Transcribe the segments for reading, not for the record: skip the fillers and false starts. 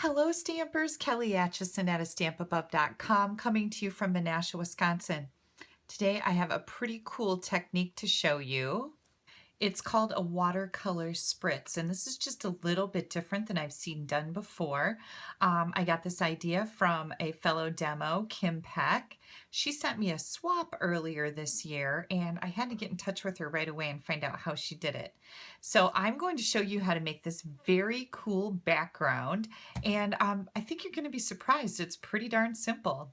Hello Stampers, Kelly Acheson at astampabove.com coming to you from Menasha, Wisconsin. Today I have a pretty cool technique to show you. It's called a watercolor spritz, and this is just a little bit different than I've seen done before. I got this idea from a fellow demo, Kim Peck. She sent me a swap earlier this year, and I had to get in touch with her right away and find out how she did it. So I'm going to show you how to make this very cool background, and I think you're going to be surprised. It's pretty darn simple.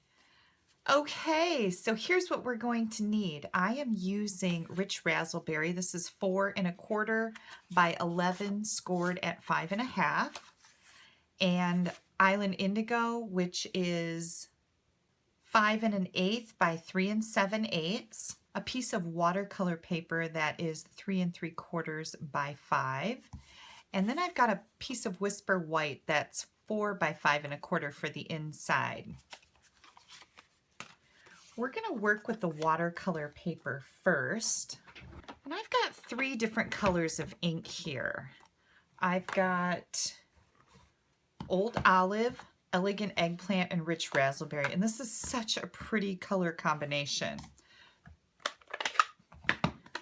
Okay, so here's what we're going to need. I am using Rich Razzleberry. This is 4 1/4 by 11 scored at 5 1/2. And Island Indigo, which is 5 1/8 by 3 7/8. A piece of watercolor paper that is 3 3/4 by 5. And then I've got a piece of Whisper White that's 4 by 5 1/4 for the inside. We're going to work with the watercolor paper first. And I've got 3 different colors of ink here. I've got Old Olive, Elegant Eggplant, and Rich Razzleberry. And this is such a pretty color combination.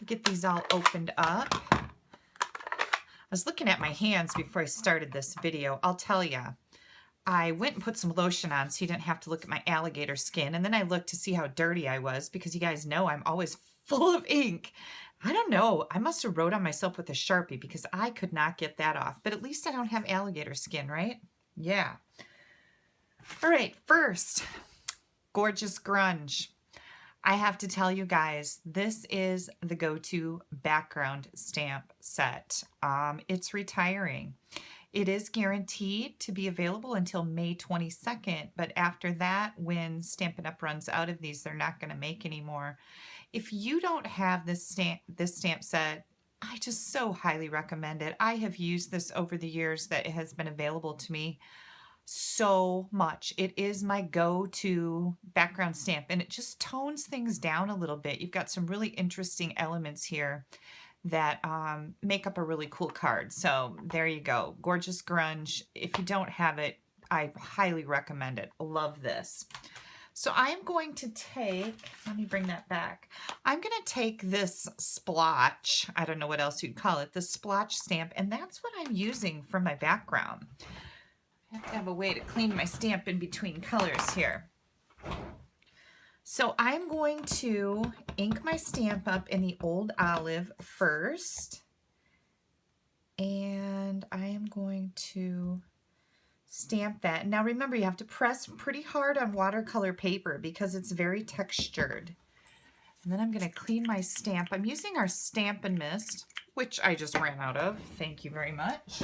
Get these all opened up. I was looking at my hands before I started this video. I'll tell you. I went and put some lotion on so you didn't have to look at my alligator skin. And then I looked to see how dirty I was because you guys know I'm always full of ink. I don't know. I must have wrote on myself with a Sharpie because I could not get that off. But at least I don't have alligator skin, right? Yeah. All right, first, gorgeous grunge. I have to tell you guys, this is the go-to background stamp set. It's retiring. It is guaranteed to be available until May 22nd, but after that, when Stampin' Up! Runs out of these, they're not going to make any more. If you don't have this stamp set, I just so highly recommend it. I have used this over the years that it has been available to me so much. It is my go-to background stamp, and it just tones things down a little bit. You've got some really interesting elements here that make up a really cool card. So there you go. Gorgeous grunge. If you don't have it, I highly recommend it. Love this. So I'm going to take, let me bring that back. I'm going to take this splotch, I don't know what else you'd call it, the splotch stamp, and that's what I'm using for my background. I have to have a way to clean my stamp in between colors here. So I'm going to ink my stamp up in the Old Olive first. And I am going to stamp that. Now remember, you have to press pretty hard on watercolor paper because it's very textured. And then I'm going to clean my stamp. I'm using our Stampin' Mist, which I just ran out of. Thank you very much.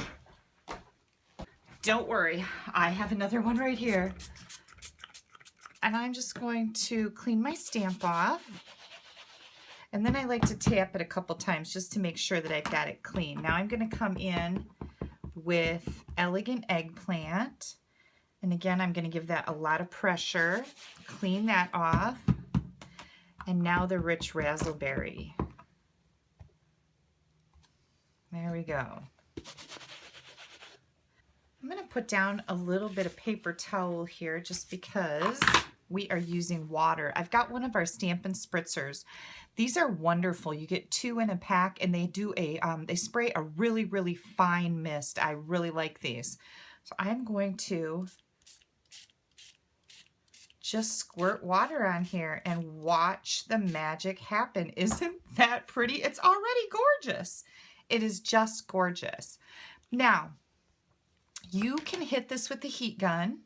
Don't worry, I have another one right here. And I'm just going to clean my stamp off. And then I like to tap it a couple times just to make sure that I've got it clean. Now I'm going to come in with Elegant Eggplant. And again, I'm going to give that a lot of pressure. Clean that off. And now the Rich Razzleberry. There we go. I'm going to put down a little bit of paper towel here just because we are using water. I've got one of our Stampin' Spritzers. These are wonderful. You get 2 in a pack, and they do they spray a really, really fine mist. I really like these. So I'm going to just squirt water on here and watch the magic happen. Isn't that pretty? It's already gorgeous. It is just gorgeous. Now, you can hit this with the heat gun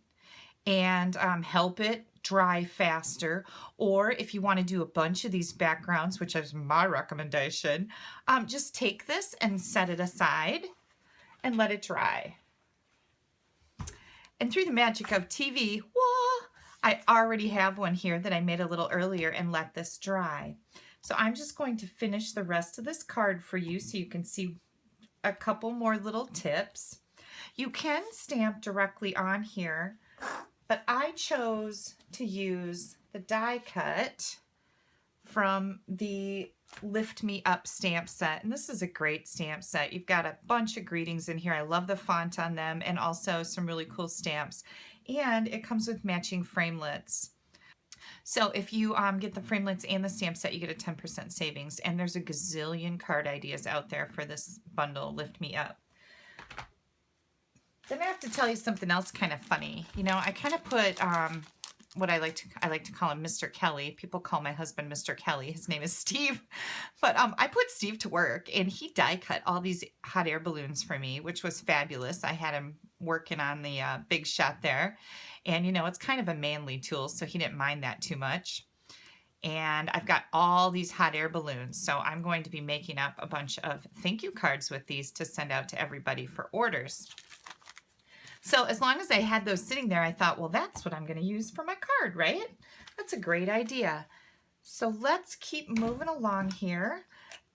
and help it dry faster, or if you want to do a bunch of these backgrounds, which is my recommendation, just take this and set it aside and let it dry. And through the magic of TV, whoa, I already have one here that I made a little earlier and let this dry. So I'm just going to finish the rest of this card for you so you can see a couple more little tips. You can stamp directly on here, but I chose to use the die cut from the Lift Me Up stamp set. And this is a great stamp set. You've got a bunch of greetings in here. I love the font on them, and also some really cool stamps. And it comes with matching framelits. So if you get the framelits and the stamp set, you get a 10% savings. And there's a gazillion card ideas out there for this bundle, Lift Me Up. Then I have to tell you something else kind of funny. You know, I kind of put what I like to call him Mr. Kelly. People call my husband Mr. Kelly. His name is Steve. But I put Steve to work, and he die cut all these hot air balloons for me, which was fabulous. I had him working on the big shot there. And, you know, it's kind of a manly tool, so he didn't mind that too much. And I've got all these hot air balloons, so I'm going to be making up a bunch of thank you cards with these to send out to everybody for orders. So as long as I had those sitting there, I thought, well, that's what I'm going to use for my card, right? That's a great idea. So let's keep moving along here.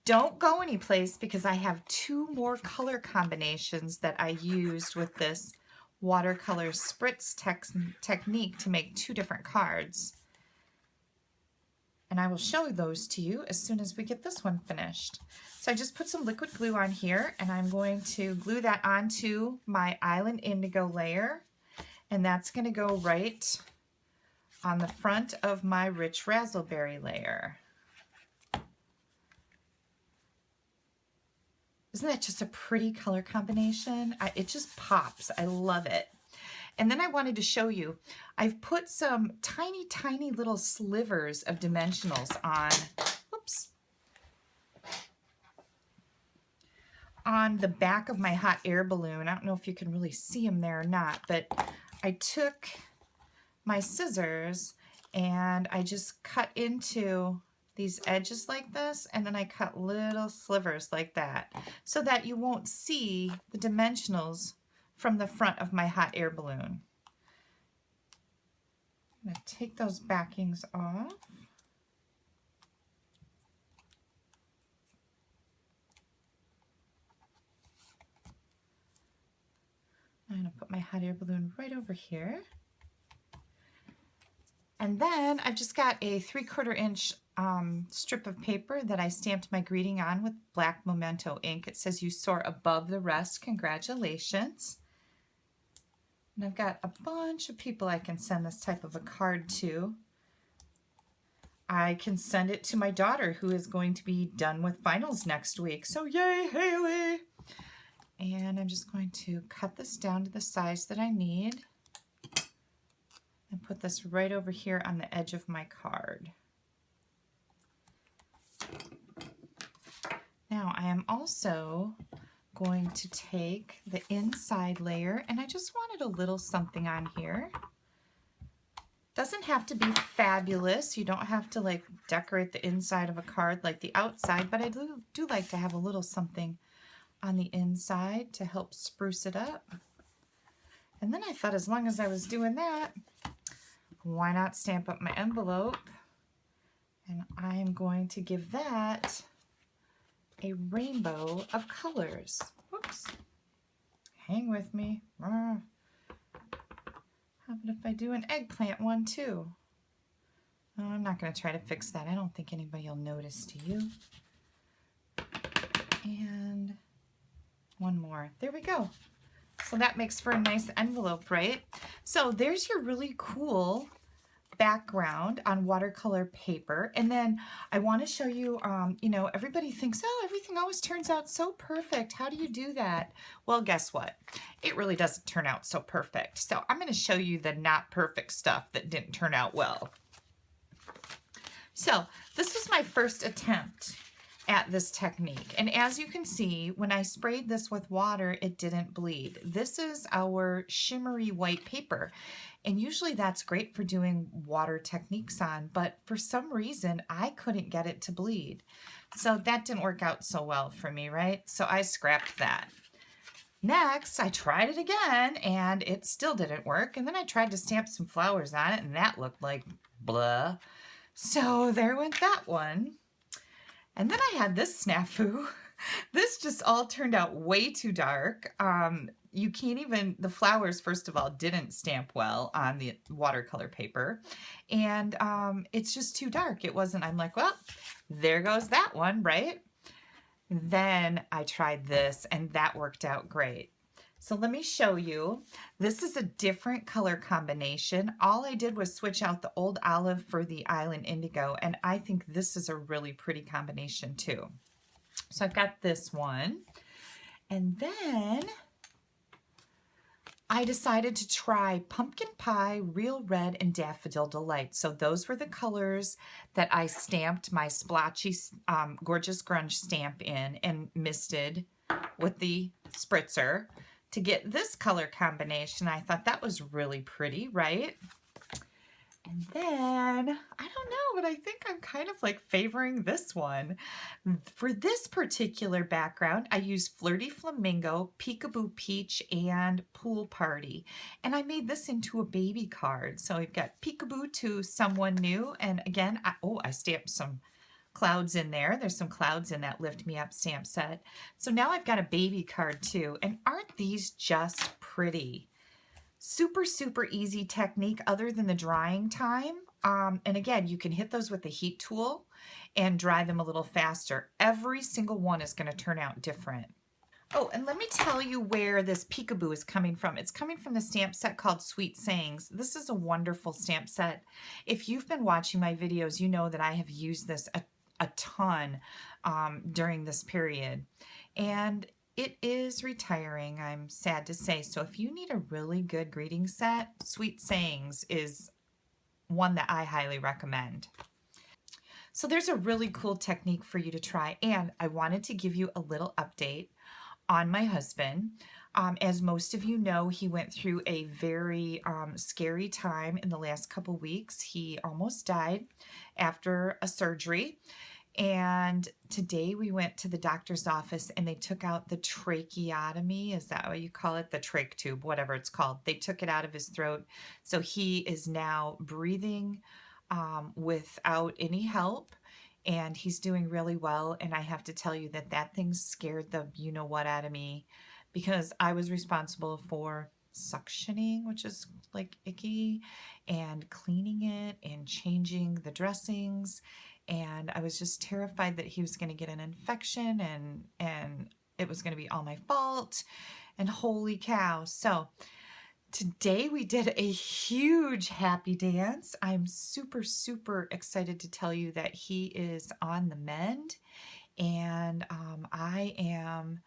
Don't go anyplace, because I have 2 more color combinations that I used with this watercolor spritz technique to make 2 different cards. And I will show those to you as soon as we get this one finished. So I just put some liquid glue on here, and I'm going to glue that onto my Island Indigo layer. And that's going to go right on the front of my Rich Razzleberry layer. Isn't that just a pretty color combination? It just pops. I love it. And then I wanted to show you, I've put some tiny, tiny little slivers of dimensionals on, on the back of my hot air balloon. I don't know if you can really see them there or not, but I took my scissors and I just cut into these edges like this, and then I cut little slivers like that so that you won't see the dimensionals from the front of my hot air balloon. I'm going to take those backings off. I'm going to put my hot air balloon right over here. And then I've just got a 3/4 inch strip of paper that I stamped my greeting on with black Memento ink. It says, "You soar above the rest. Congratulations." And I've got a bunch of people I can send this type of a card to. I can send it to my daughter, who is going to be done with finals next week. So yay, Haley! And I'm just going to cut this down to the size that I need and put this right over here on the edge of my card. Now I am also going to take the inside layer, and I just wanted a little something on here. Doesn't have to be fabulous. You don't have to like decorate the inside of a card like the outside, but I do like to have a little something on the inside to help spruce it up. And then I thought, as long as I was doing that, why not stamp up my envelope? And I'm going to give that a rainbow of colors. Whoops. Hang with me. How about if I do an eggplant one too? Oh, I'm not going to try to fix that. I don't think anybody will notice, do you? And one more. There we go. So that makes for a nice envelope, right? So there's your really cool background on watercolor paper. And then I want to show you, you know, everybody thinks, oh, everything always turns out so perfect. How do you do that? Well, guess what? It really doesn't turn out so perfect. So I'm going to show you the not perfect stuff that didn't turn out well. So this was my first attempt at this technique. And as you can see, when I sprayed this with water, it didn't bleed. This is our shimmery white paper. And usually that's great for doing water techniques on, but for some reason I couldn't get it to bleed. So that didn't work out so well for me, right? So I scrapped that. Next, I tried it again and it still didn't work. And then I tried to stamp some flowers on it and that looked like blah. So there went that one. And then I had this snafu. This just all turned out way too dark. you can't even, the flowers, first of all, didn't stamp well on the watercolor paper. And it's just too dark. It wasn't, I'm like, well, there goes that one, right? Then I tried this and that worked out great. So let me show you. This is a different color combination. All I did was switch out the old olive for the island indigo, and I think this is a really pretty combination too. So I've got this one. And then I decided to try Pumpkin Pie, Real Red, and Daffodil Delight. So those were the colors that I stamped my splotchy Gorgeous Grunge stamp in and misted with the Spritzer to get this color combination. I thought that was really pretty, right? And then, I don't know, but I think I'm kind of like favoring this one. For this particular background, I used Flirty Flamingo, Peekaboo Peach, and Pool Party. And I made this into a baby card. So I've got Peekaboo to Someone New. And again, I stamped some clouds in there. There's some clouds in that Lift Me Up stamp set. So now I've got a baby card too. And aren't these just pretty? Super, super easy technique other than the drying time. And again, you can hit those with the heat tool and dry them a little faster. Every single one is going to turn out different. Oh, and let me tell you where this Peekaboo is coming from. It's coming from the stamp set called Sweet Sayings. This is a wonderful stamp set. If you've been watching my videos, you know that I have used this a ton during this period. And it is retiring, I'm sad to say. So if you need a really good greeting set, Sweet Sayings is one that I highly recommend. So there's a really cool technique for you to try. And I wanted to give you a little update on my husband. As most of you know, he went through a very scary time in the last couple weeks. He almost died after a surgery. And today we went to the doctor's office and they took out the tracheotomy. Is that what you call it? The trach tube, whatever it's called. They took it out of his throat. So he is now breathing without any help. And he's doing really well. And I have to tell you that that thing scared the you-know-what out of me, because I was responsible for suctioning, which is like icky, and cleaning it and changing the dressings. And I was just terrified that he was going to get an infection and it was going to be all my fault. And holy cow. So today we did a huge happy dance. I'm super, super excited to tell you that he is on the mend. And I am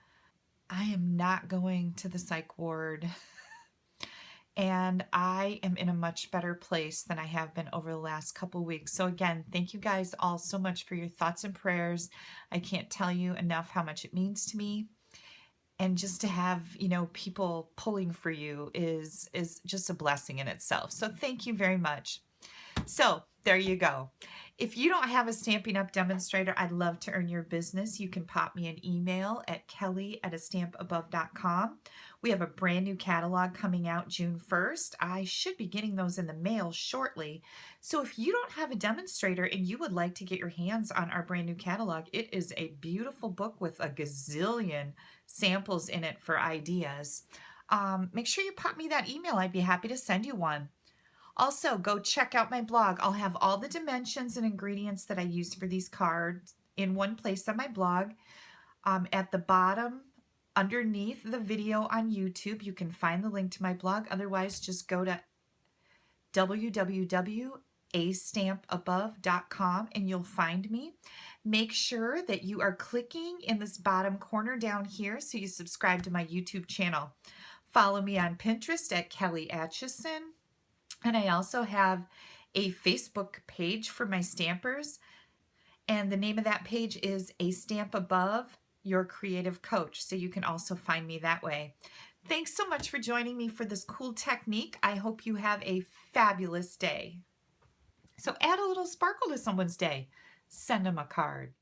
not going to the psych ward. And I am in a much better place than I have been over the last couple weeks. So again, thank you guys all so much for your thoughts and prayers. I can't tell you enough how much it means to me. And just to have, you know, people pulling for you is just a blessing in itself. So thank you very much. So there you go. If you don't have a Stampin' Up! Demonstrator, I'd love to earn your business. You can pop me an email at kelly@astampabove.com. We have a brand new catalog coming out June 1st. I should be getting those in the mail shortly. So if you don't have a demonstrator and you would like to get your hands on our brand new catalog, it is a beautiful book with a gazillion samples in it for ideas. Make sure you pop me that email. I'd be happy to send you one. Also, go check out my blog. I'll have all the dimensions and ingredients that I used for these cards in one place on my blog. At the bottom, underneath the video on YouTube, you can find the link to my blog. Otherwise, just go to www.astampabove.com and you'll find me. Make sure that you are clicking in this bottom corner down here so you subscribe to my YouTube channel. Follow me on Pinterest at Kelly Acheson. And I also have a Facebook page for my stampers. And the name of that page is A Stamp Above, Your Creative Coach. So you can also find me that way. Thanks so much for joining me for this cool technique. I hope you have a fabulous day. So add a little sparkle to someone's day. Send them a card.